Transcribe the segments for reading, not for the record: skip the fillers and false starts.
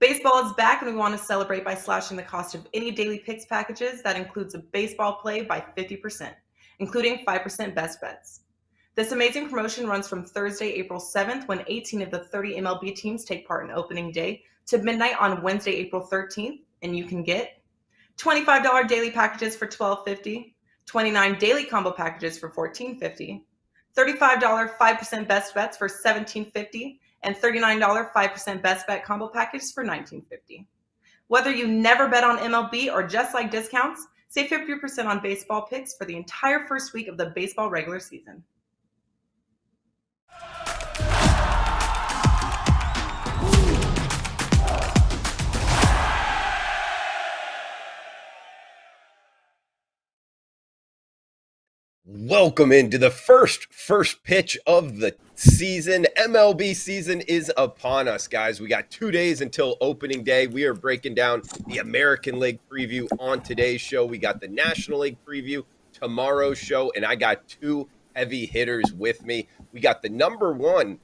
Baseball is back, and we want to celebrate by slashing the cost of any daily picks packages. That includes a baseball play by 50%, including 5% best bets. This amazing promotion runs from Thursday, April 7th, when 18 of the 30 MLB teams take part in opening day, to midnight on Wednesday, April 13th, and you can get $25 daily packages for $12.50, 29 daily combo packages for $14.50, $35 5% best bets for $17.50, and $39 5% best bet combo packages for $19.50. Whether you never bet on MLB or just like discounts, save 50% on baseball picks for the entire first week of the baseball regular season. Welcome into the first pitch of the season. MLB season is upon us, guys. We got 2 days until opening day. We are breaking down the American League preview on today's show. We got the National League preview tomorrow's show, and I got two heavy hitters with me. We got the number one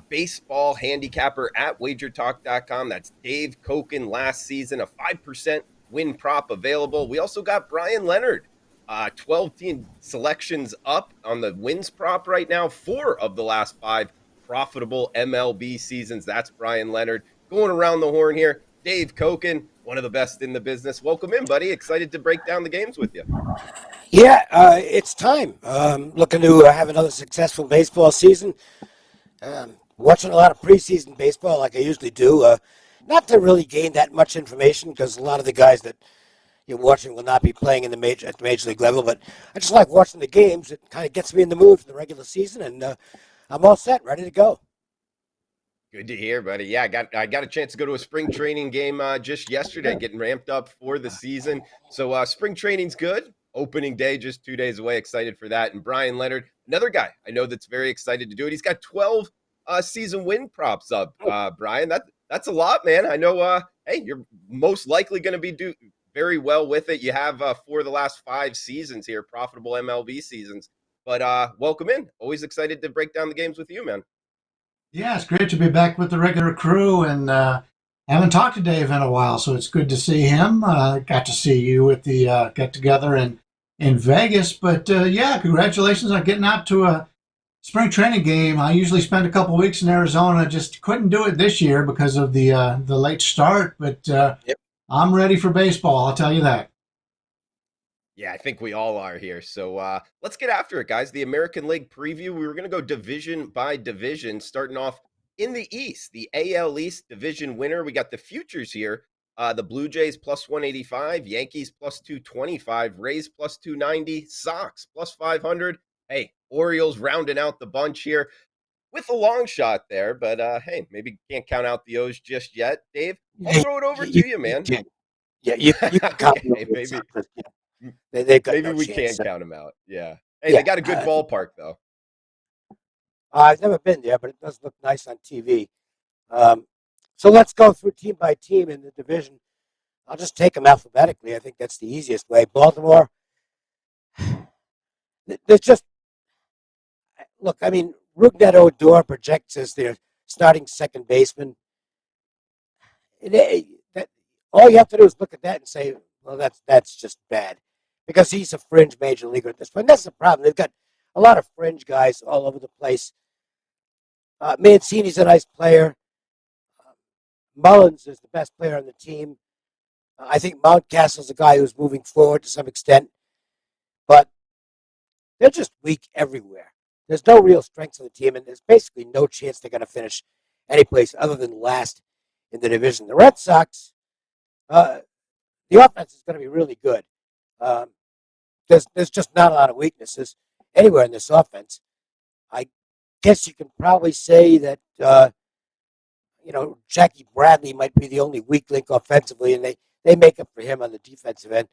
baseball handicapper at WagerTalk.com. That's Dave Cokin. Last season, a 5% win prop available. We also got Bryan Leonard. 12 team selections up on the wins prop right now. 4 of the last 5 profitable MLB seasons. That's Bryan Leonard. Going around the horn here, Dave Cokin, one of the best in the business. Welcome in, buddy. Excited to break down the games with you. Yeah, it's time. Looking to have another successful baseball season. Watching a lot of preseason baseball like I usually do. Not to really gain that much information because a lot of the guys that you're watching will not be playing at the major league level, but I just like watching the games. It kind of gets me in the mood for the regular season, and I'm all set, ready to go. Good to hear, buddy. Yeah, I got a chance to go to a spring training game just yesterday, getting ramped up for the season. So spring training's good. Opening day just 2 days away. Excited for that. And Bryan Leonard, another guy I know that's very excited to do it. He's got 12 season win props up. Bryan, that's a lot, man. I know. Hey, you're most likely going to be very well with it. You have 4 of the last 5 seasons here, profitable MLB seasons. But welcome in. Always excited to break down the games with you, man. Yeah, it's great to be back with the regular crew, and haven't talked to Dave in a while, so it's good to see him. Got to see you at the get-together in Vegas. But yeah, congratulations on getting out to a spring training game. I usually spend a couple weeks in Arizona. Just couldn't do it this year because of the late start, but yep. I'm ready for baseball, I'll tell you that. Yeah, I think we all are here. So let's get after it, guys. The American League preview. We were going to go division by division, starting off in the East, the AL East division winner. We got the futures here. The Blue Jays plus 185, Yankees plus 225, Rays plus 290, Sox plus 500. Hey, Orioles rounding out the bunch here with a long shot there, but hey, maybe can't count out the O's just yet. Dave, I'll throw it over to you, man. Yeah, you can count okay, maybe. Maybe we can't count them out. Yeah. Hey, they got a good ballpark, though. I've never been there, but it does look nice on TV. So let's go through team by team in the division. I'll just take them alphabetically. I think that's the easiest way. Baltimore, there's just, look, I mean, Rougned Odor projects as their starting second baseman. All you have to do is look at that and say, well, that's just bad. Because he's a fringe major leaguer at this point. That's the problem. They've got a lot of fringe guys all over the place. Mancini's a nice player. Mullins is the best player on the team. I think Mountcastle's a guy who's moving forward to some extent. But they're just weak everywhere. There's no real strength of the team, and there's basically no chance they're going to finish any place other than last in the division. The Red Sox, the offense is going to be really good. There's just not a lot of weaknesses anywhere in this offense. I guess you can probably say that Jackie Bradley might be the only weak link offensively, and they make up for him on the defensive end.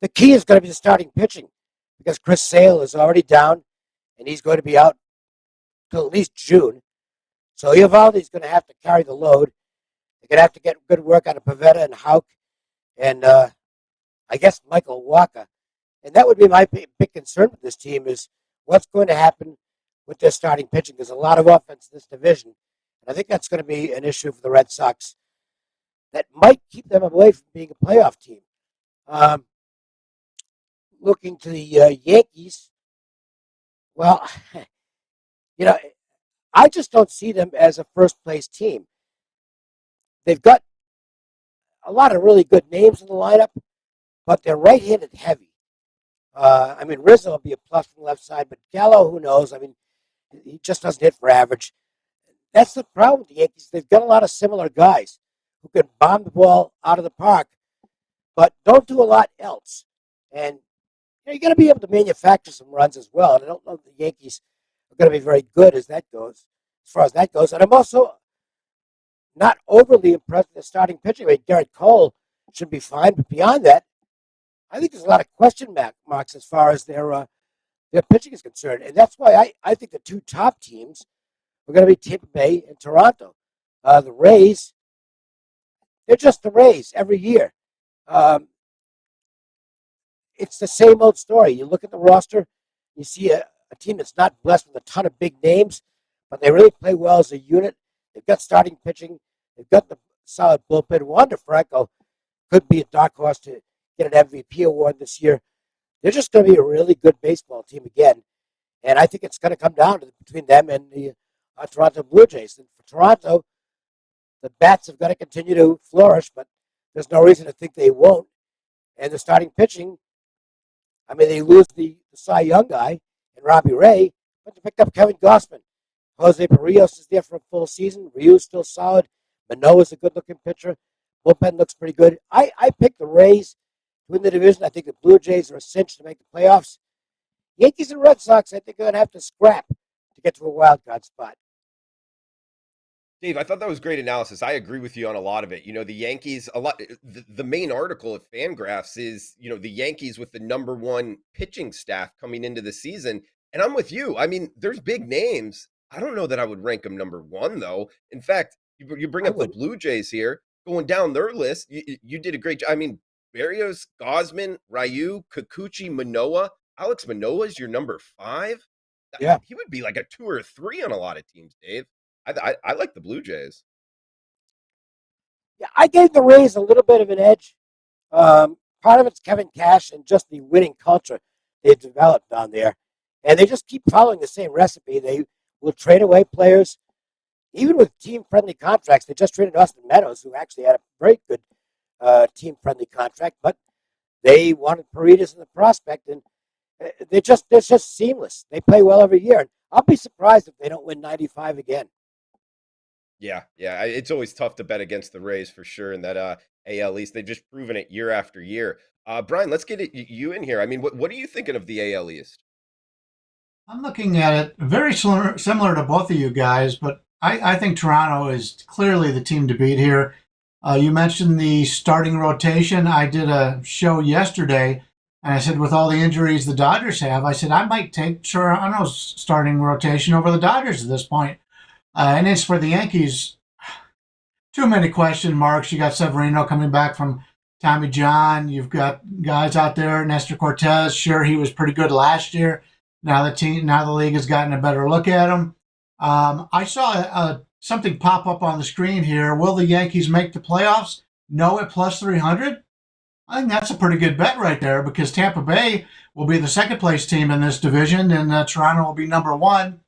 The key is going to be the starting pitching because Chris Sale is already down, and he's going to be out till at least June. So Eovaldi's going to have to carry the load. They're going to have to get good work out of Pivetta and Houck, and I guess Michael Walker. And that would be my big concern with this team is what's going to happen with their starting pitching. There's a lot of offense in this division. And I think that's going to be an issue for the Red Sox that might keep them away from being a playoff team. Um, Looking to the Yankees, well, you know, I just don't see them as a first place team. They've got a lot of really good names in the lineup, but they're right handed heavy. I mean, Rizzo will be a plus from the left side, but Gallo, who knows? I mean, he just doesn't hit for average. That's the problem with the Yankees. They've got a lot of similar guys who can bomb the ball out of the park, but don't do a lot else. And you're going to be able to manufacture some runs as well. And I don't know if the Yankees are going to be very good as far as that goes. And I'm also not overly impressed with the starting pitching. I mean, Garrett Cole should be fine, but beyond that, I think there's a lot of question marks as far as their pitching is concerned. And that's why I think the two top teams are going to be Tampa Bay and Toronto. The Rays, they're just the Rays every year. It's the same old story. You look at the roster, you see a team that's not blessed with a ton of big names, but they really play well as a unit. They've got starting pitching. They've got the solid bullpen. Wander Franco could be a dark horse to get an MVP award this year. They're just going to be a really good baseball team again. And I think it's going to come down to between them and the Toronto Blue Jays. And for Toronto, the bats have got to continue to flourish, but there's no reason to think they won't. And the starting pitching, I mean, they lose the Cy Young guy and Robbie Ray, but they picked up Kevin Gossman. Jose Barrios is there for a full season. Ryu's still solid. Manoah's a good-looking pitcher. Bullpen looks pretty good. I picked the Rays to win the division. I think the Blue Jays are a cinch to make the playoffs. Yankees and Red Sox, I think, are going to have to scrap to get to a wild card spot. Dave, I thought that was great analysis. I agree with you on a lot of it. The Yankees, the main article of Fangraphs is, the Yankees with the number one pitching staff coming into the season. And I'm with you. I mean, there's big names. I don't know that I would rank them number one, though. In fact, you bring up the Blue Jays here, going down their list. You did a great job. I mean, Barrios, Gosman, Ryu, Kikuchi, Manoah. Alex Manoah is your number 5. Yeah. He would be like a 2 or 3 on a lot of teams, Dave. I like the Blue Jays. Yeah, I gave the Rays a little bit of an edge. Part of it's Kevin Cash and just the winning culture they've developed down there. And they just keep following the same recipe. They will trade away players, even with team-friendly contracts. They just traded Austin Meadows, who actually had a very good team-friendly contract, but they wanted Paredes in the prospect, and they're just seamless. They play well every year. And I'll be surprised if they don't win 95 again. Yeah. It's always tough to bet against the Rays for sure in that AL East. They've just proven it year after year. Brian, let's get you in here. I mean, what are you thinking of the AL East? I'm looking at it very similar to both of you guys, but I think Toronto is clearly the team to beat here. You mentioned the starting rotation. I did a show yesterday, and I said with all the injuries the Dodgers have, I said I might take Toronto's starting rotation over the Dodgers at this point. And as for the Yankees, too many question marks. You got Severino coming back from Tommy John. You've got guys out there, Nestor Cortez. Sure, he was pretty good last year. Now the league has gotten a better look at him. I saw something pop up on the screen here. Will the Yankees make the playoffs? No at plus 300. I think that's a pretty good bet right there because Tampa Bay will be the second place team in this division, and Toronto will be number 1.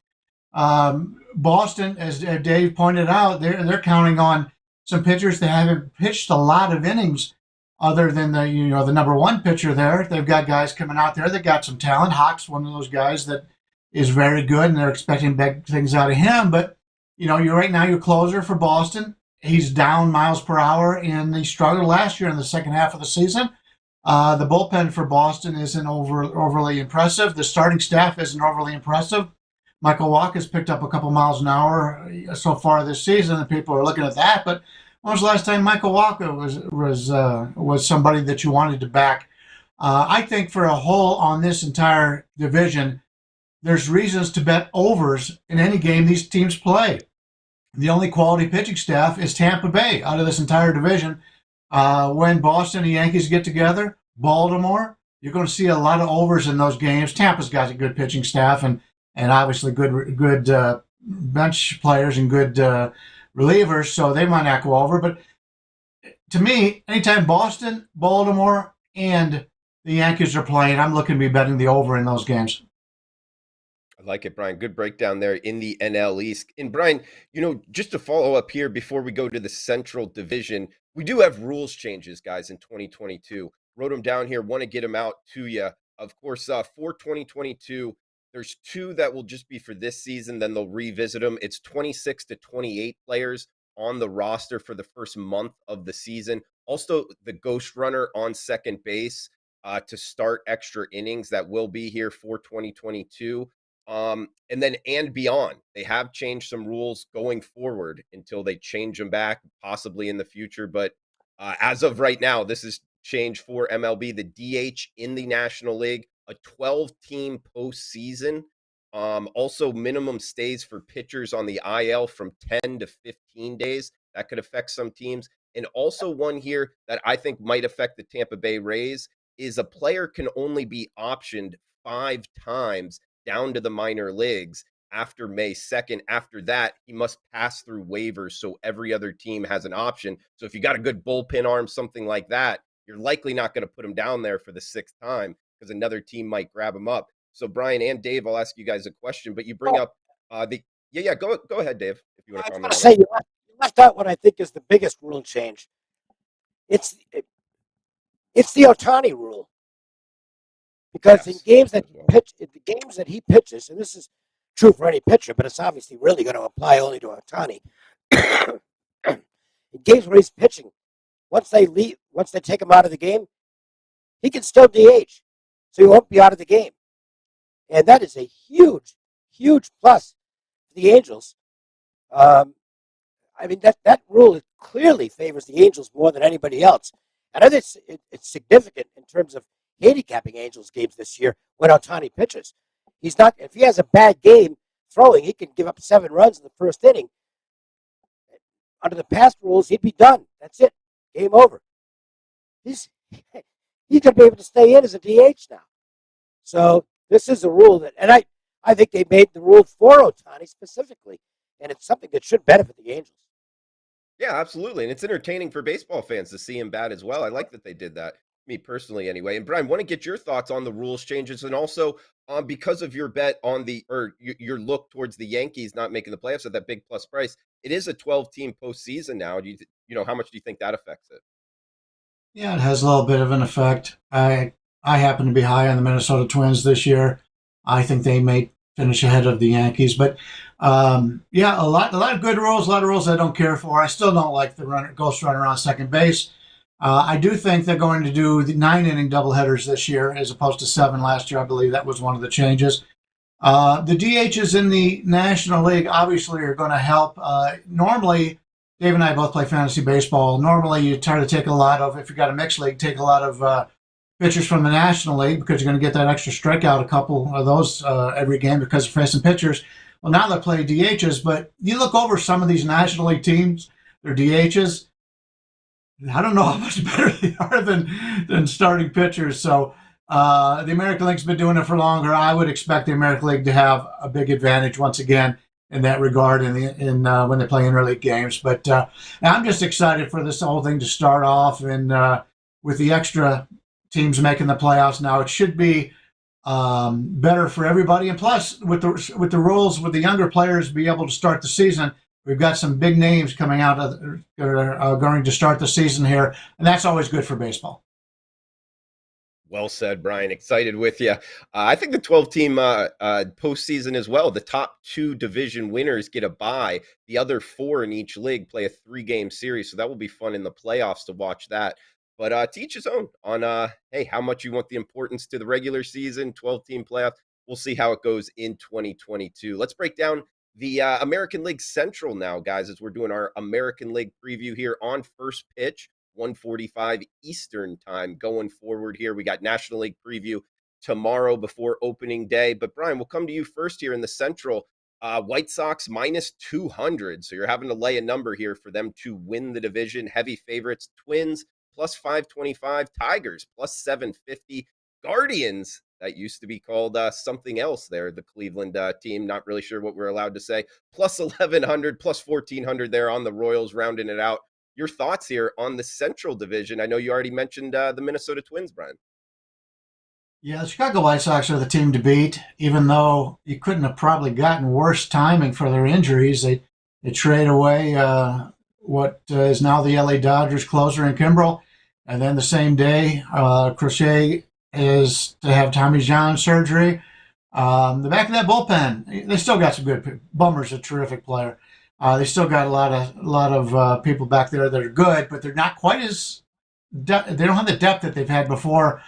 Boston, as Dave pointed out, they're counting on some pitchers that haven't pitched a lot of innings other than the number 1 pitcher there. They've got guys coming out there that got some talent. Hawk's one of those guys that is very good, and they're expecting big things out of him. But, you're right now your closer for Boston. He's down miles per hour, and he struggled last year in the second half of the season. The bullpen for Boston isn't overly impressive. The starting staff isn't overly impressive. Michael Wacha's picked up a couple miles an hour so far this season, and people are looking at that. But when was the last time Michael Wacha was somebody that you wanted to back? I think for a whole on this entire division, there's reasons to bet overs in any game these teams play. The only quality pitching staff is Tampa Bay out of this entire division. When Boston and the Yankees get together, Baltimore, you're going to see a lot of overs in those games. Tampa's got a good pitching staff and obviously good bench players and good relievers, so they might not go over. But to me, anytime Boston, Baltimore, and the Yankees are playing, I'm looking to be betting the over in those games. I like it, Brian. Good breakdown there in the NL East. And Brian, just to follow up here before we go to the Central Division, we do have rules changes, guys, in 2022. Wrote them down here. Want to get them out to you. Of course, for 2022, there's two that will just be for this season. Then they'll revisit them. It's 26 to 28 players on the roster for the first month of the season. Also, the ghost runner on second base to start extra innings that will be here for 2022. And then and beyond, they have changed some rules going forward until they change them back, possibly in the future. But as of right now, this is change for MLB, the DH in the National League, a 12-team postseason. Also, minimum stays for pitchers on the IL from 10 to 15 days. That could affect some teams. And also, one here that I think might affect the Tampa Bay Rays is a player can only be optioned 5 times down to the minor leagues after May 2nd. After that, he must pass through waivers so every other team has an option. So if you got a good bullpen arm, something like that, you're likely not going to put him down there for the 6th time because another team might grab him up. So Brian and Dave, I'll ask you guys a question, but you bring up the go ahead, Dave, if you want I to was comment going to on say it. you left out what I think is the biggest rule change. It's the Otani rule because in games that he pitch, in the games that he pitches, and this is true for any pitcher, but it's obviously really going to apply only to Otani. In games where he's pitching, once they take him out of the game, he can still DH, so he won't be out of the game, and that is a huge, huge plus for the Angels. Um, I mean, that rule clearly favors the Angels more than anybody else. And I think it's significant in terms of handicapping Angels games this year when Otani pitches. He's not, if he has a bad game throwing, he can give up 7 runs in the first inning. Under the past rules, he'd be done. That's it. Game over. He's going to be able to stay in as a DH now. So this is a rule that, and I think they made the rule for Otani specifically, and it's something that should benefit the Angels. Yeah, absolutely. And it's entertaining for baseball fans to see him bat as well. I like that they did that, me personally, anyway. And Brian, want to get your thoughts on the rules changes and also because of your bet on your look towards the Yankees not making the playoffs at that big plus price. It is a 12-team postseason now. How much do you think that affects it? Yeah, it has a little bit of an effect. I happen to be high on the Minnesota Twins this year. I think they may finish ahead of the Yankees, but yeah, a lot of good rules, a lot of rules I don't care for. I still don't like the ghost runner on second base. I do think they're going to do the 9-inning doubleheaders this year as opposed to 7 last year. I believe that was one of the changes. The DHs in the National League obviously are going to help. Normally, Dave and I both play fantasy baseball. Normally, you try to take a lot of, if you've got a mixed league, take a lot of pitchers from the National League because you're going to get that extra strikeout, a couple of those every game because you're facing pitchers. Well, now they play DHs, but you look over some of these National League teams, their DHs, I don't know how much better they are than starting pitchers. So the American League's been doing it for longer. I would expect the American League to have a big advantage once again in that regard in when they play interleague games. But I'm just excited for this whole thing to start off, and with the extra teams making the playoffs now, it should be better for everybody. And plus, with the rules, with the younger players be able to start the season, we've got some big names coming out that are going to start the season here, and that's always good for baseball. Well said, Brian. Excited with you. I think the 12-team postseason as well. The top 2 division winners get a bye. The other 4 in each league play a 3-game series, so that will be fun in the playoffs to watch that. But to each his own on, hey, how much you want the importance to the regular season, 12-team playoff. We'll see how it goes in 2022. Let's break down the American League Central now, guys, as we're doing our American League preview here on First Pitch. 1:45 Eastern time going forward here. We got National League preview tomorrow before opening day. But Brian, we'll come to you first here in the Central. White Sox minus 200. So you're having to lay a number here for them to win the division. Heavy favorites, Twins plus 525, Tigers plus 750, Guardians, that used to be called something else there, the Cleveland team. Not really sure what we're allowed to say. Plus 1,100, plus 1,400 there on the Royals, rounding it out your thoughts here on the Central Division. I know you already mentioned the Minnesota Twins, Brian. Yeah, the Chicago White Sox are the team to beat, even though you couldn't have probably gotten worse timing for their injuries. They trade away what is now the LA Dodgers closer in Kimbrel, and then the same day, Crochet is to have Tommy John surgery. The back of that bullpen, they still got some good. Bummer's a terrific player. They still got a lot of people back there that are good, but they're not quite as they don't have the depth that they've had before.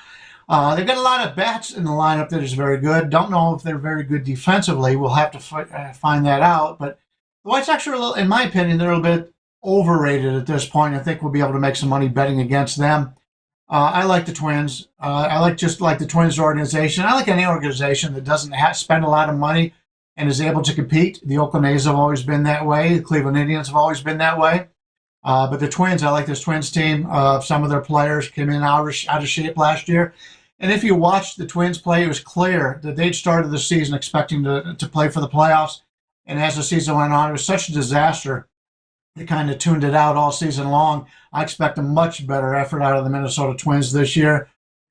They've got a lot of bats in the lineup that is very good. Don't know if they're very good defensively. We'll have to find that out. But the White Sox are a little, in my opinion, they're a little bit overrated at this point. I think we'll be able to make some money betting against them. I like the Twins. I like the Twins organization. I like any organization that doesn't spend a lot of money and is able to compete. The Oakland A's have always been that way. The Cleveland Indians have always been that way. But the Twins, I like this Twins team. Some of their players came in out of shape last year. And if you watched the Twins play, it was clear that they'd started the season expecting to play for the playoffs. And as the season went on, it was such a disaster. They kind of tuned it out all season long. I expect a much better effort out of the Minnesota Twins this year.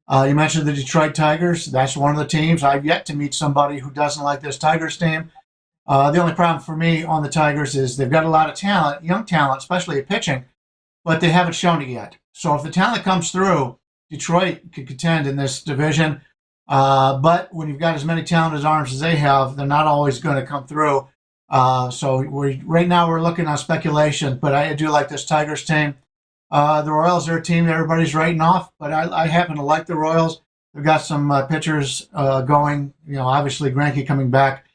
You mentioned the Detroit Tigers. That's one of the teams. I've yet to meet somebody who doesn't like this Tigers team. The only problem for me on the Tigers is they've got a lot of talent, young talent, especially at pitching, but they haven't shown it yet. So if the talent comes through, Detroit could contend in this division. But when you've got as many talented arms as they have, they're not always going to come through. So right now we're looking on speculation, but I do like this Tigers team. The Royals are a team that everybody's writing off, but I happen to like the Royals. They've got some pitchers going. Obviously Greinke coming back.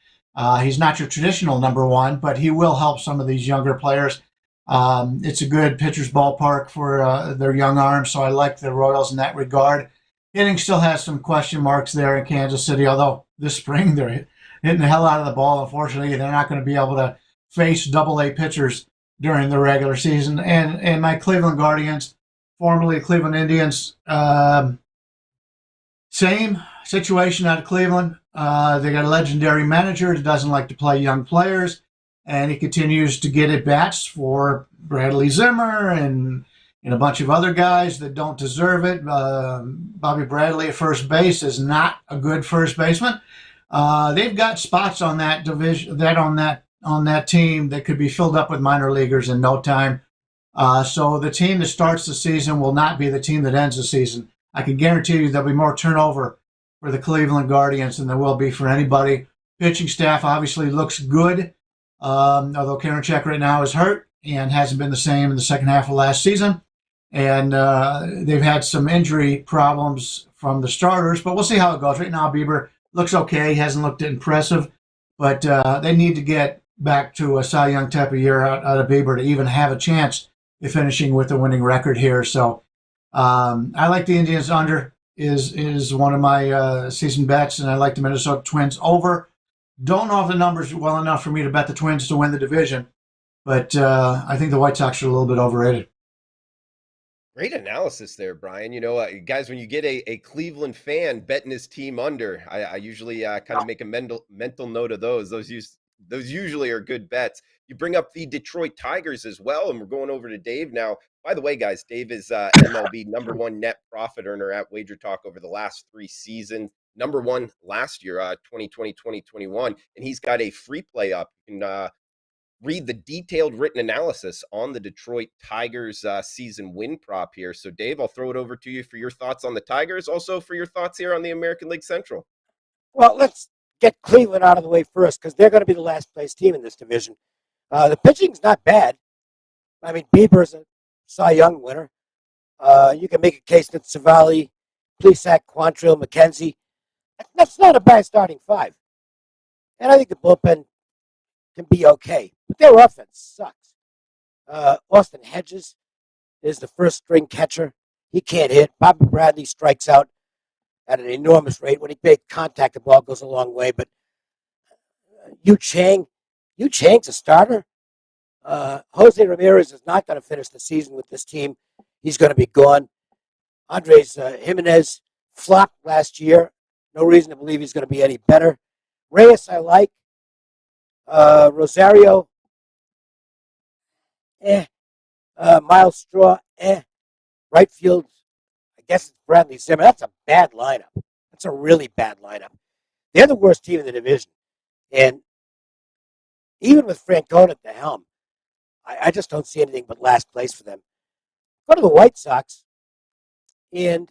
He's not your traditional number one, but he will help some of these younger players. It's a good pitcher's ballpark for their young arms, so I like the Royals in that regard. Hitting still has some question marks there in Kansas City, although this spring they're hitting the hell out of the ball. Unfortunately, they're not going to be able to face Double-A pitchers during the regular season. And my Cleveland Guardians, formerly Cleveland Indians, same situation out of Cleveland. They got a legendary manager that doesn't like to play young players, and he continues to get at bats for Bradley Zimmer and a bunch of other guys that don't deserve it. Bobby Bradley at first base is not a good first baseman. They've got spots on that division, on that team that could be filled up with minor leaguers in no time. So the team that starts the season will not be the team that ends the season. I can guarantee you there'll be more turnover for the Cleveland Guardians than there will be for anybody. Pitching staff obviously looks good, although Karinchak right now is hurt and hasn't been the same in the second half of last season. And they've had some injury problems from the starters, but we'll see how it goes. Right now, Bieber looks okay. He hasn't looked impressive, but they need to get back to a Cy Young type of year out of Bieber to even have a chance of finishing with a winning record here. So I like the Indians under is one of my season bets, and I like the Minnesota Twins over. Don't know if the numbers are well enough for me to bet the Twins to win the division, but I think the White Sox are a little bit overrated. Great analysis there, Brian. Guys, when you get a Cleveland fan betting his team under, I usually kind of make a mental note of those. Those usually are good bets. You bring up the Detroit Tigers as well, and we're going over to Dave now. By the way, guys, Dave is MLB number one net profit earner at WagerTalk over the last 3 seasons. Number one last year, 2020, 2021, and he's got a free play up. You can read the detailed written analysis on the Detroit Tigers season win prop here. So, Dave, I'll throw it over to you for your thoughts on the Tigers, also for your thoughts here on the American League Central. Well, let's get Cleveland out of the way first because they're going to be the last place team in this division. The pitching's not bad. I mean, Bieber's a Cy Young winner. You can make a case that Savali, Plesac, Quantrill, McKenzie, that's not a bad starting 5. And I think the bullpen can be okay. But their offense sucks. Austin Hedges is the first string catcher. He can't hit. Bobby Bradley strikes out at an enormous rate. When he makes contact, the ball goes a long way. But Yu Chang's a starter. Jose Ramirez is not going to finish the season with this team. He's going to be gone. Andres Jimenez flopped last year. No reason to believe he's going to be any better. Reyes, I like. Rosario, Miles Straw, right field, I guess it's Bradley Zimmer. That's a bad lineup. That's a really bad lineup. They're the worst team in the division. And even with Francona at the helm, I just don't see anything but last place for them. Go to the White Sox, and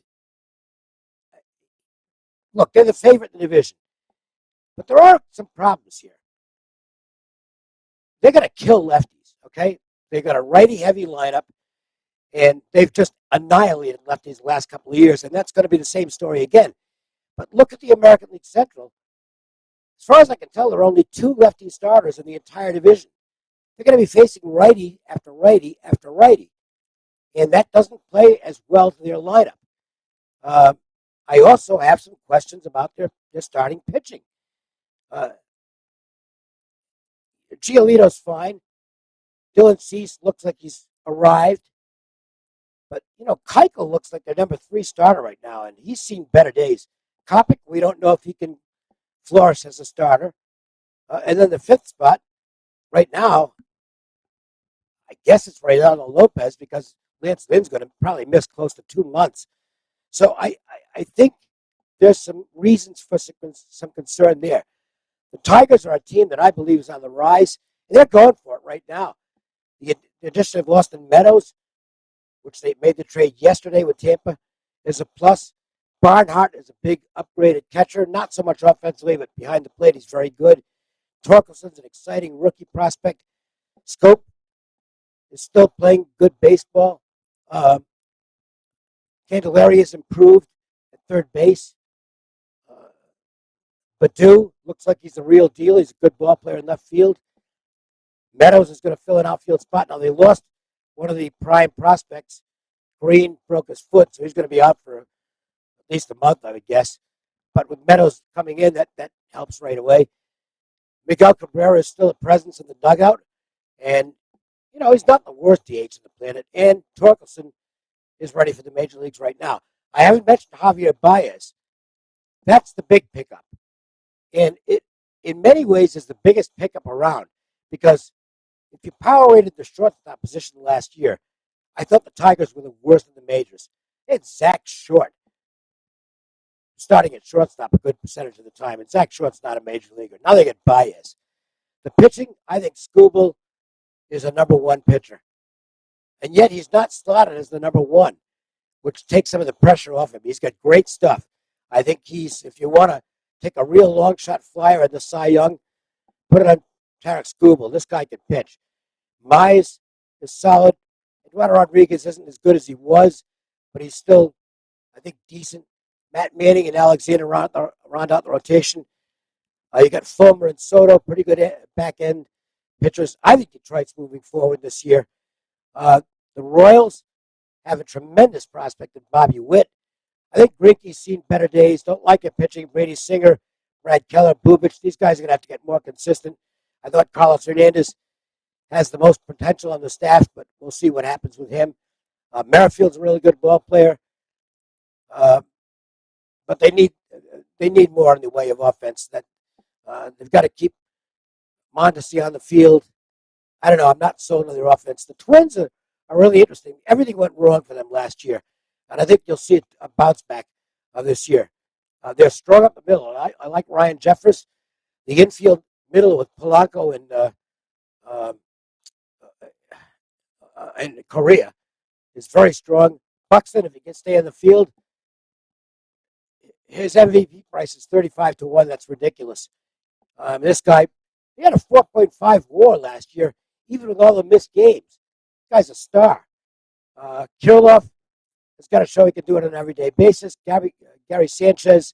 look, they're the favorite in the division. But there are some problems here. They're going to kill lefties, okay? They've got a righty-heavy lineup, and they've just annihilated lefties the last couple of years, and that's going to be the same story again. But look at the American League Central. As far as I can tell, there are only 2 lefty starters in the entire division. They're going to be facing righty after righty after righty, and that doesn't play as well to their lineup. I also have some questions about their starting pitching. Giolito's fine. Dylan Cease looks like he's arrived. But, Keuchel looks like their number 3 starter right now, and he's seen better days. Kopech, we don't know if he can flourish as a starter. And then the 5th spot, right now, I guess it's Reynaldo Lopez because Lance Lynn's going to probably miss close to 2 months. So I think there's some reasons for some concern there. The Tigers are a team that I believe is on the rise, and they're going for it right now. The addition of Austin Meadows, which they made the trade yesterday with Tampa, is a plus. Barnhart is a big upgraded catcher, not so much offensively, but behind the plate he's very good. Torkelson's an exciting rookie prospect. Scope is still playing good baseball. Candelaria has improved at third base. Baду looks like he's the real deal. He's a good ball player in left field. Meadows is going to fill an outfield spot. Now, they lost one of the prime prospects. Green broke his foot, so he's going to be out for at least a month, I would guess. But with Meadows coming in, that helps right away. Miguel Cabrera is still a presence in the dugout. And, he's not the worst DH on the planet. And Torkelson is ready for the major leagues right now. I haven't mentioned Javier Baez. That's the big pickup. And it, in many ways, is the biggest pickup around because if you power rated the shortstop position last year, I thought the Tigers were the worst in the majors. They had Zach Short starting at shortstop a good percentage of the time, and Zach Short's not a major leaguer. Now they get Baez. The pitching, I think Skubal is a number 1 pitcher, and yet he's not slotted as the number 1, which takes some of the pressure off him. He's got great stuff. I think if you want to take a real long shot flyer at the Cy Young, put it on Tarek Skubal. This guy can pitch. Mize is solid. Eduardo Rodriguez isn't as good as he was, but he's still, I think, decent. Matt Manning and Alexander round out the rotation. You got Fulmer and Soto, pretty good back end pitchers. I think Detroit's moving forward this year. The Royals have a tremendous prospect in Bobby Witt. I think Greinke's seen better days. Don't like it pitching. Brady Singer, Brad Keller, Bubich. These guys are going to have to get more consistent. I thought Carlos Hernandez has the most potential on the staff, but we'll see what happens with him. Merrifield's a really good ball player, but they need more in the way of offense. That they've got to keep Mondesi on the field. I don't know. I'm not sold on their offense. The Twins are really interesting. Everything went wrong for them last year, and I think you'll see a bounce back this year. They're strong up the middle. I like Ryan Jeffers. The infield middle with Polanco and Correa is very strong. Buxton, if he can stay in the field, his MVP price is 35-1. That's ridiculous. This guy, he had a 4.5 WAR last year, even with all the missed games. This guy's a star. Kirilloff has got to show he can do it on an everyday basis. Gary Sanchez,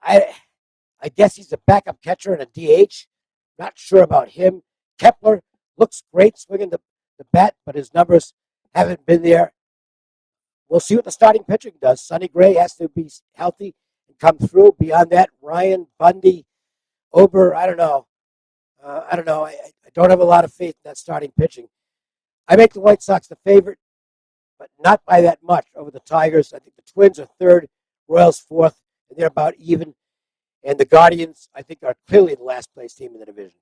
I guess he's a backup catcher and a DH. Not sure about him. Kepler looks great swinging the bat, but his numbers haven't been there. We'll see what the starting pitching does. Sonny Gray has to be healthy and come through. Beyond that, Ryan, Bundy, Ober, I don't know. I don't have a lot of faith in that starting pitching. I make the White Sox the favorite, but not by that much over the Tigers. I think the Twins are 3rd, Royals 4th, and they're about even. And the Guardians, I think, are clearly the last place team in the division.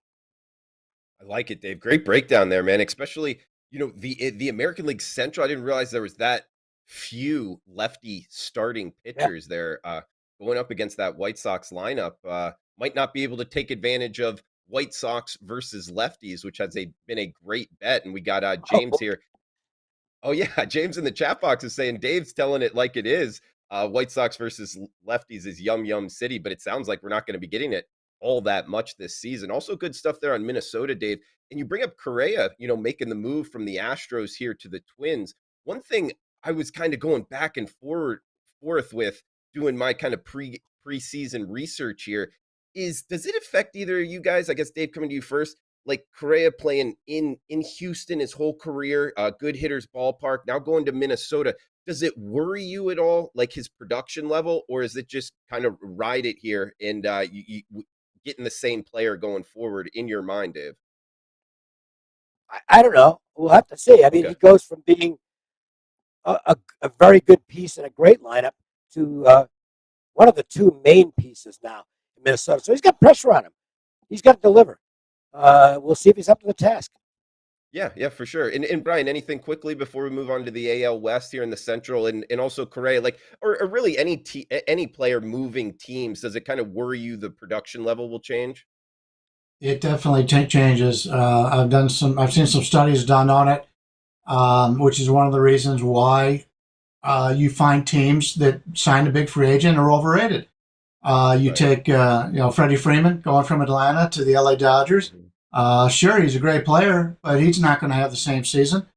I like it, Dave. Great breakdown there, man. Especially The American League Central, I didn't realize there was that few lefty starting Yeah. pitchers there going up against that White Sox lineup. Might not be able to take advantage of White Sox versus lefties, which has been a great bet. And we got James Oh, here. Oh yeah, James in the chat box is saying Dave's telling it like it is. White Sox versus lefties is yum yum city, but it sounds like we're not going to be getting it all that much this season. Also, good stuff there on Minnesota, Dave. And you bring up Correa, making the move from the Astros here to the Twins. One thing I was kind of going back and forth with doing my kind of preseason research here is, does it affect either of you guys? I guess Dave, coming to you first, like Correa playing in Houston his whole career, good hitters ballpark, now going to Minnesota. Does it worry you at all, like his production level, or is it just kind of ride it here and you getting the same player going forward in your mind, Dave? I don't know. We'll have to see. I mean, Okay. he goes from being a very good piece and a great lineup to one of the two main pieces now in Minnesota. So he's got pressure on him. He's got to deliver. We'll see if he's up to the task. Yeah, for sure. And Brian, anything quickly before we move on to the AL West here in the Central, and also Correa, like, or really any player moving teams, does it kind of worry you the production level will change? It definitely changes. I've seen some studies done on it, which is one of the reasons why you find teams that sign a big free agent are overrated. You Right. take, Freddie Freeman going from Atlanta to the LA Dodgers. Sure, he's a great player, but he's not going to have the same season.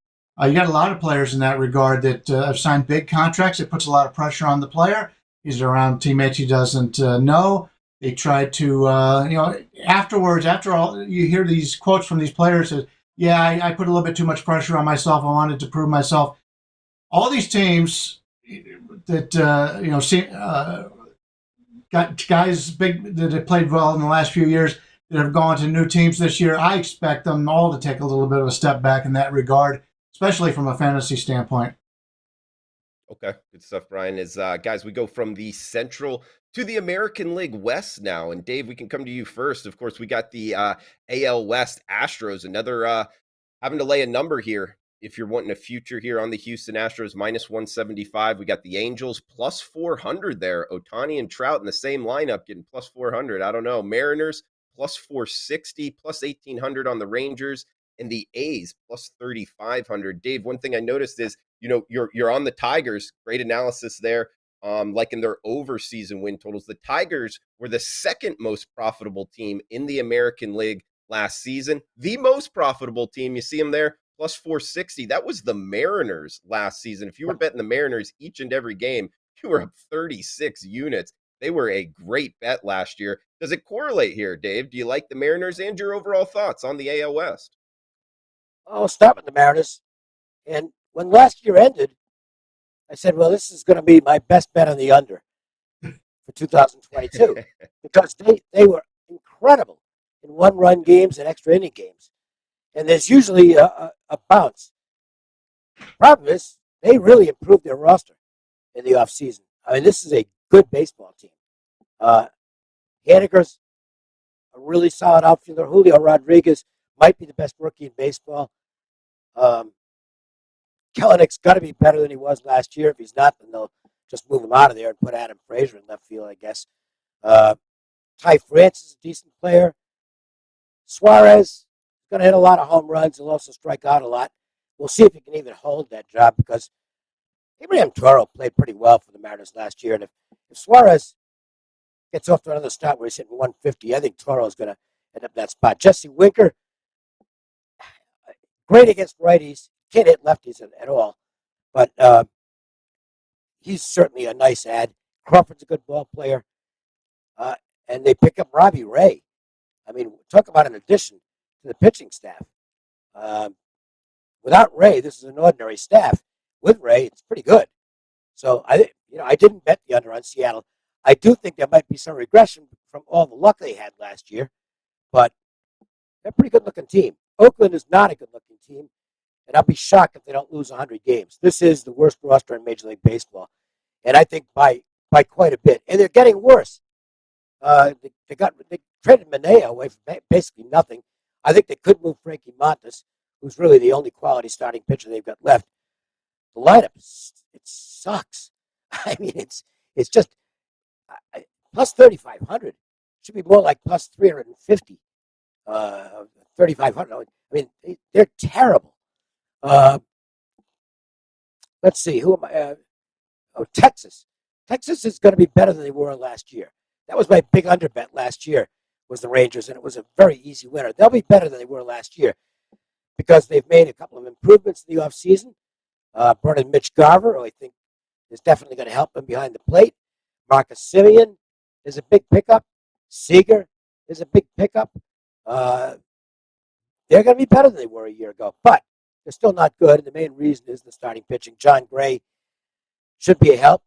You got a lot of players in that regard that have signed big contracts. It puts a lot of pressure on the player. He's around teammates he doesn't know. They try to, afterwards, after all, you hear these quotes from these players that, yeah, I put a little bit too much pressure on myself. I wanted to prove myself. All these teams that, got guys big that have played well in the last few years that have gone to new teams this year. I expect them all to take a little bit of a step back in that regard, especially from a fantasy standpoint. Okay, good stuff, Brian. Is guys, we go from the Central to the American League West now, and Dave, we can come to you first. Of course, we got the AL West Astros, another having to lay a number here. If you're wanting a future here on the Houston Astros, minus 175. We got the Angels plus 400 there. Ohtani and Trout in the same lineup getting plus 400. I don't know. Mariners plus 460, plus 1800 on the Rangers, and the A's plus 3500. Dave, one thing I noticed is, you're on the Tigers. Great analysis there. Like in their overseason win totals, the Tigers were the second most profitable team in the American League last season. The most profitable team, you see them there, plus 460. That was the Mariners last season. If you were betting the Mariners each and every game, you were up 36 units. They were a great bet last year. Does it correlate here, Dave? Do you like the Mariners, and your overall thoughts on the AL West? I'll start with the Mariners. And when last year ended, I said, well, this is going to be my best bet on the under for 2022 because they were incredible in one-run games and extra inning games. And there's usually a bounce. Problem is, they really improved their roster in the offseason. I mean, this is a good baseball team. Haniger's a really solid outfielder. Julio Rodriguez might be the best rookie in baseball. Kellenick's got to be better than he was last year. If he's not, then they'll just move him out of there and put Adam Frazier in left field, I guess. Ty France is a decent player. Suarez is going to hit a lot of home runs. He'll also strike out a lot. We'll see if he can even hold that job because Abraham Toro played pretty well for the Mariners last year. And if Suarez gets off to another start where he's hitting 150, I think Toro is going to end up in that spot. Jesse Winker, great against righties. Can't hit lefties at all. But he's certainly a nice add. Crawford's a good ball player. And they pick up Robbie Ray. I mean, talk about an addition to the pitching staff. Without Ray, this is an ordinary staff. With Ray, it's pretty good. So I didn't bet the under on Seattle. I do think there might be some regression from all the luck they had last year, but they're a pretty good-looking team. Oakland is not a good-looking team, and I'll be shocked if they don't lose 100 games. This is the worst roster in Major League Baseball, and I think by quite a bit. And they're getting worse. They traded Manea away for basically nothing. I think they could move Frankie Montas, who's really the only quality starting pitcher they've got left, the lineup, it sucks. I mean, it's just plus 3,500. Should be more like plus 350, 3,500. I mean, they're terrible. Let's see, who am I? Texas. Texas is going to be better than they were last year. That was my big under bet last year, was the Rangers, and it was a very easy winner. They'll be better than they were last year because they've made a couple of improvements in the offseason. Brought in Mitch Garver, who I think is definitely going to help them behind the plate. Marcus Semien is a big pickup. Seager is a big pickup. They're going to be better than they were a year ago, but they're still not good, and the main reason is the starting pitching. John Gray should be a help.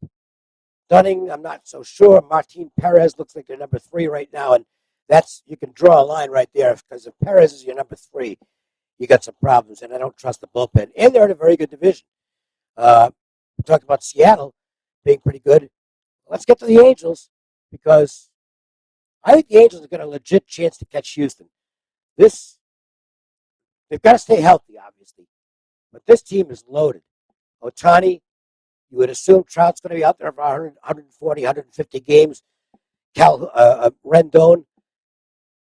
Dunning, I'm not so sure. Martin Perez looks like their number 3 right now, and you can draw a line right there because if Perez is your number 3, you got some problems, and I don't trust the bullpen. And they're in a very good division. We talked about Seattle being pretty good. Let's get to the Angels because I think the Angels have got a legit chance to catch Houston. They've got to stay healthy, obviously, but this team is loaded. Ohtani, you would assume Trout's going to be out there for 140, 150 games. Rendon.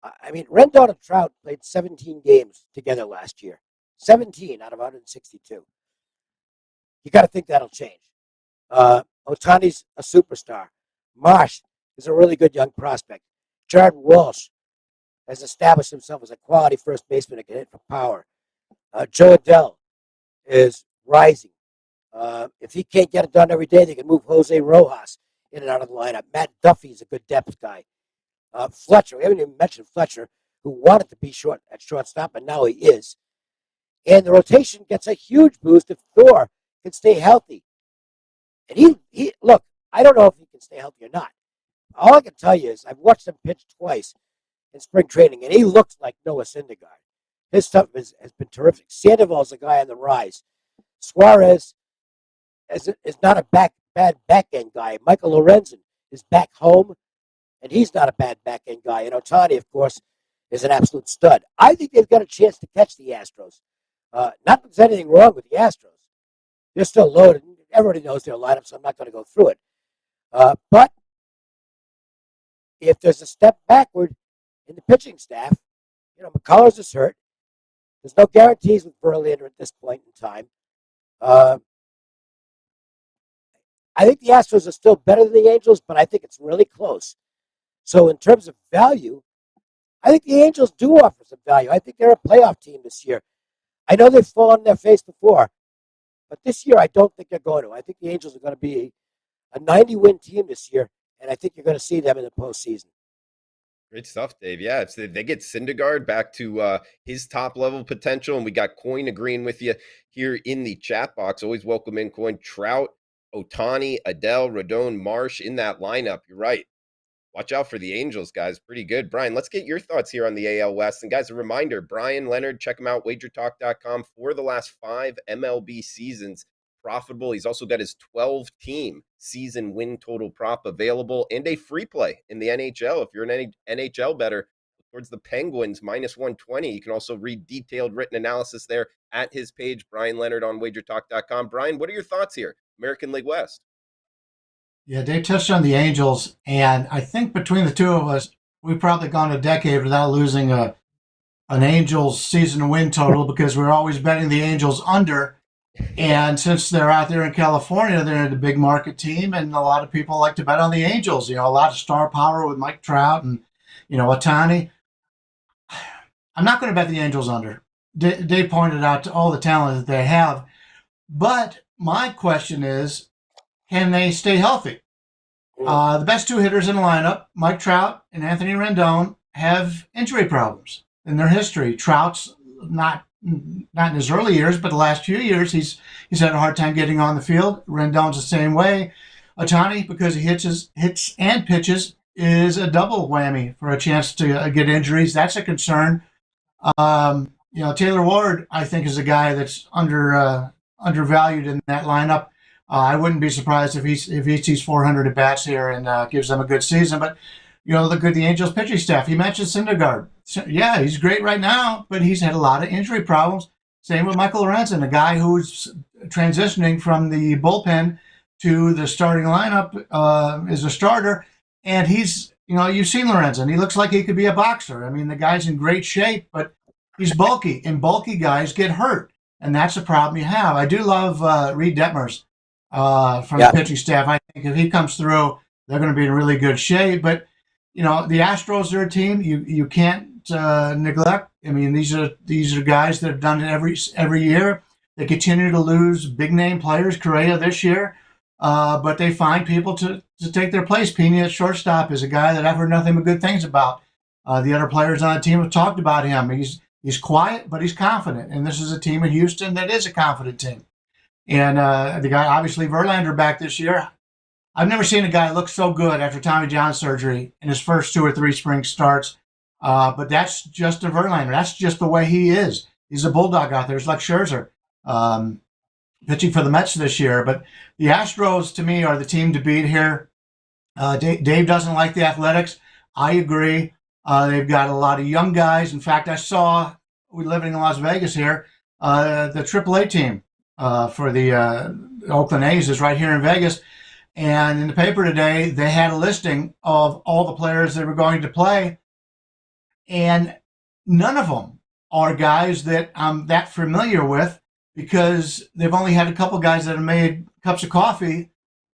I mean, Rendon and Trout played 17 games together last year. 17 out of 162. You got to think that'll change. Ohtani's a superstar. Marsh is a really good young prospect. Jared Walsh has established himself as a quality first baseman that can hit for power. Joe Adell is rising. If he can't get it done every day, they can move Jose Rojas in and out of the lineup. Matt Duffy's a good depth guy. Fletcher, we haven't even mentioned Fletcher, who wanted to be at shortstop, and now he is. And the rotation gets a huge boost if Thor can stay healthy. And he look, I don't know if he can stay healthy or not. All I can tell you is I've watched him pitch twice in spring training, and he looks like Noah Syndergaard. His stuff has been terrific. Sandoval's a guy on the rise. Suarez is not a bad back-end guy. Michael Lorenzen is back home, and he's not a bad back-end guy. And Ohtani, of course, is an absolute stud. I think they've got a chance to catch the Astros. Not that there's anything wrong with the Astros. They're still loaded. Everybody knows their lineup, so I'm not going to go through it. But if there's a step backward in the pitching staff, McCullers is hurt. There's no guarantees with Verlander at this point in time. I think the Astros are still better than the Angels, but I think it's really close. So in terms of value, I think the Angels do offer some value. I think they're a playoff team this year. I know they've fallen on their face before, but this year I don't think they're going to. I think the Angels are going to be a 90-win team this year, and I think you're going to see them in the postseason. Great stuff, Dave. Yeah, they get Syndergaard back to his top-level potential, and we got Coin agreeing with you here in the chat box. Always welcome in, Coin. Trout, Ohtani, Adell, Rodon, Marsh in that lineup. You're right. Watch out for the Angels, guys. Pretty good. Brian, let's get your thoughts here on the AL West. And, guys, a reminder, Bryan Leonard, check him out, WagerTalk.com, for the last 5 MLB seasons. Profitable. He's also got his 12-team season win total prop available and a free play in the NHL. If you're an NHL bettor towards the Penguins, -120. You can also read detailed written analysis there at his page, Bryan Leonard on WagerTalk.com. Brian, what are your thoughts here? American League West. Yeah, Dave touched on the Angels, and I think between the two of us, we've probably gone a decade without losing an Angels season win total because we're always betting the Angels under. And since they're out there in California, they're a big market team, and a lot of people like to bet on the Angels. A lot of star power with Mike Trout and, Ohtani. I'm not going to bet the Angels under. Dave pointed out all the talent that they have. But my question is, can they stay healthy? The best 2 hitters in the lineup, Mike Trout and Anthony Rendon, have injury problems in their history. Trout's not in his early years, but the last few years he's had a hard time getting on the field. Rendon's the same way. Ohtani, because he hits and pitches, is a double whammy for a chance to get injuries. That's a concern. Taylor Ward, I think, is a guy that's undervalued in that lineup. I wouldn't be surprised if he sees 400 at bats here and gives them a good season. But look at the Angels pitching staff. You mentioned Syndergaard. Yeah, he's great right now, but he's had a lot of injury problems. Same with Michael Lorenzen, a guy who's transitioning from the bullpen to the starting lineup as a starter. And he's, you've seen Lorenzen. He looks like he could be a boxer. I mean, the guy's in great shape, but he's bulky, and bulky guys get hurt. And that's the problem you have. I do love Reed Detmers from the pitching staff. I think if he comes through, they're going to be in really good shape. But, the Astros are a team you can't neglect. I mean, these are guys that have done it every year. They continue to lose big name players. Correa this year, but they find people to take their place. Pena at shortstop is a guy that I've heard nothing but good things about. The other players on the team have talked about him. He's quiet, but he's confident. And this is a team in Houston that is a confident team. And the guy, obviously, Verlander back this year. I've never seen a guy look so good after Tommy John surgery in his first 2 or 3 spring starts. But that's just a Verlander. That's just the way he is. He's a bulldog out there. It's like Scherzer pitching for the Mets this year. But the Astros, to me, are the team to beat here. Dave doesn't like the Athletics. I agree. They've got a lot of young guys. In fact, we're living in Las Vegas here, the AAA team for the Oakland A's is right here in Vegas. And in the paper today, they had a listing of all the players that were going to play. And none of them are guys that I'm that familiar with, because they've only had a couple guys that have made cups of coffee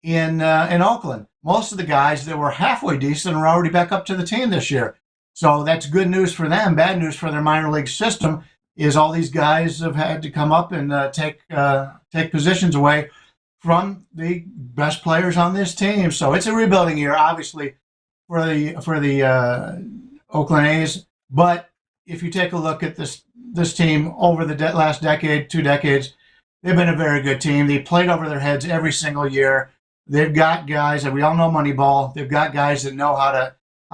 in Oakland. Most of the guys that were halfway decent are already back up to the team this year. So that's good news for them. Bad news for their minor league system is all these guys have had to come up and take positions away from the best players on this team. So it's a rebuilding year, obviously, for the Oakland A's. But if you take a look at this team over the last decade, 2 decades, they've been a very good team. They played over their heads every single year. They've got guys, and we all know Moneyball. They've got guys that know how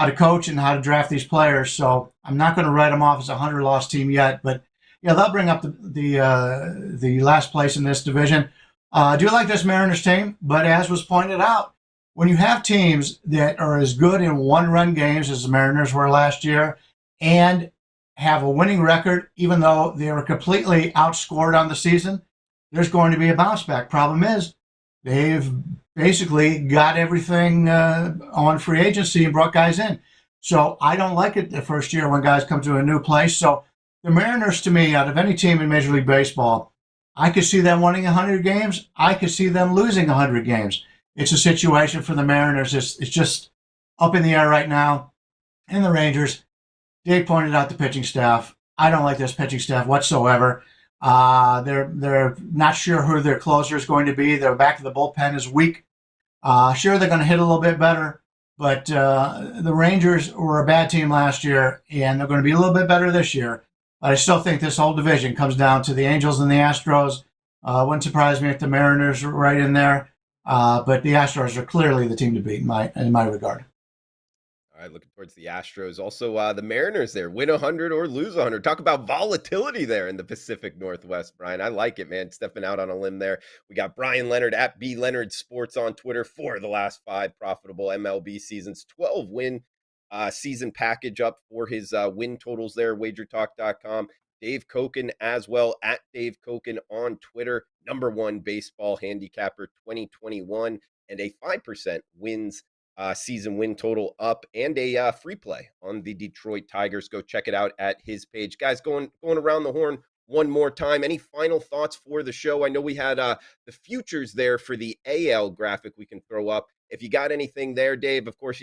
to coach and how to draft these players. So I'm not going to write them off as a 100-loss team yet, but yeah, they'll bring up the last place in this division. I do like this Mariners team, but as was pointed out, when you have teams that are as good in one-run games as the Mariners were last year and have a winning record, even though they were completely outscored on the season, there's going to be a bounce back. Problem is, they've basically got everything on free agency and brought guys in. So I don't like it the first year when guys come to a new place. So the Mariners, to me, out of any team in Major League Baseball, I could see them winning 100 games. I could see them losing 100 games. It's a situation for the Mariners. It's just up in the air right now. And the Rangers, Dave pointed out the pitching staff. I don't like this pitching staff whatsoever. They're not sure who their closer is going to be. Their back of the bullpen is weak. Sure, they're going to hit a little bit better, but the Rangers were a bad team last year, and they're going to be a little bit better this year. But I still think this whole division comes down to the Angels and the Astros. Wouldn't surprise me if the Mariners are right in there, but the Astros are clearly the team to beat in my regard. All right, looking towards the Astros. Also, the Mariners there, win 100 or lose 100. Talk about volatility there in the Pacific Northwest, Brian. I like it, man. Stepping out on a limb there. We got Bryan Leonard at B Leonard Sports on Twitter for the last 5 profitable MLB seasons. 12-win season package up for his win totals there, WagerTalk.com. Dave Cokin as well, at Dave Cokin on Twitter. #1 baseball handicapper 2021, and a 5% wins season win total up, and a free play on the Detroit Tigers. Go check it out at his page. Guys, going around the horn one more time. Any final thoughts for the show? I know we had the futures there for the AL graphic we can throw up. If you got anything there, Dave, of course,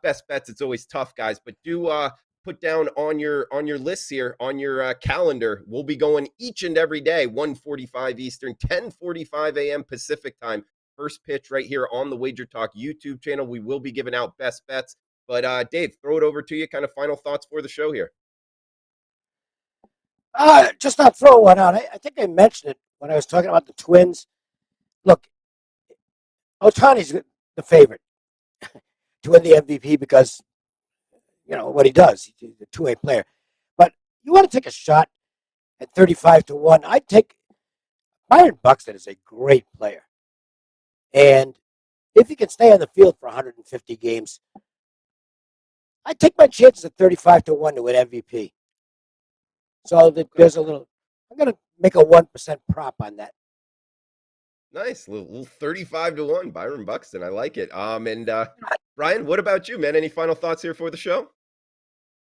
best bets, it's always tough, guys, but do put down on your lists here, on your calendar. We'll be going each and every day, 1:45 Eastern, 10:45 a.m. Pacific time. First pitch right here on the Wager Talk YouTube channel. We will be giving out best bets. But Dave, throw it over to you. Kind of final thoughts for the show here. Just not throw one out. I think I mentioned it when I was talking about the Twins. Look, Ohtani's the favorite to win the MVP because, what he does. He's a two-way player. But you want to take a shot at 35-1. I'd take Byron Buxton is a great player. And if he can stay on the field for 150 games, I'd take my chances at 35-1 to win MVP. So there's a little I'm going to make a 1% prop on that. Nice, little 35-1, Byron Buxton. I like it. And Brian, what about you, man? Any final thoughts here for the show?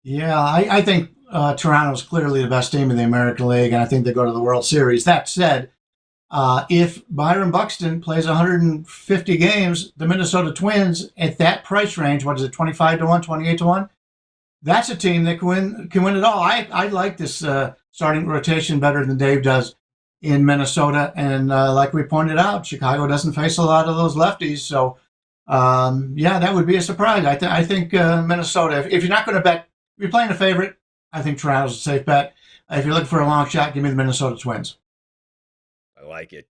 Yeah, I think Toronto's clearly the best team in the American League, and I think they go to the World Series. That said, if Byron Buxton plays 150 games, the Minnesota Twins at that price range, what is it, 25-1, 28-1? That's a team that can win it all. I like this starting rotation better than Dave does in Minnesota, and like we pointed out, Chicago doesn't face a lot of those lefties, so yeah, that would be a surprise. I think Minnesota. If you're not going to bet, if you're playing a favorite, I think Toronto's a safe bet. If you're looking for a long shot, give me the Minnesota Twins. I like it.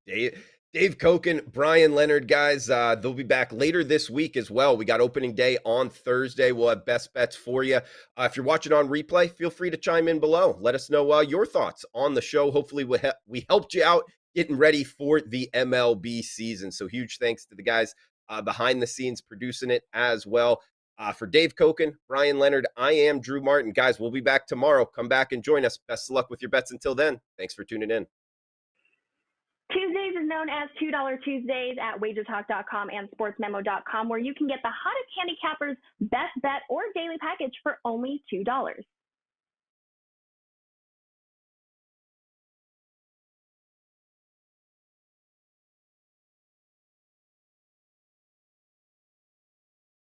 Dave Cokin, Bryan Leonard, guys, they'll be back later this week as well. We got opening day on Thursday. We'll have best bets for you. If you're watching on replay, feel free to chime in below. Let us know your thoughts on the show. Hopefully we helped you out getting ready for the MLB season. So huge thanks to the guys behind the scenes producing it as well. For Dave Cokin, Bryan Leonard, I am Drew Martin. Guys, we'll be back tomorrow. Come back and join us. Best of luck with your bets until then. Thanks for tuning in. Tuesdays is known as $2 Tuesdays at WagerTalk.com and SportsMemo.com, where you can get the hottest handicappers' best bet or daily package for only $2.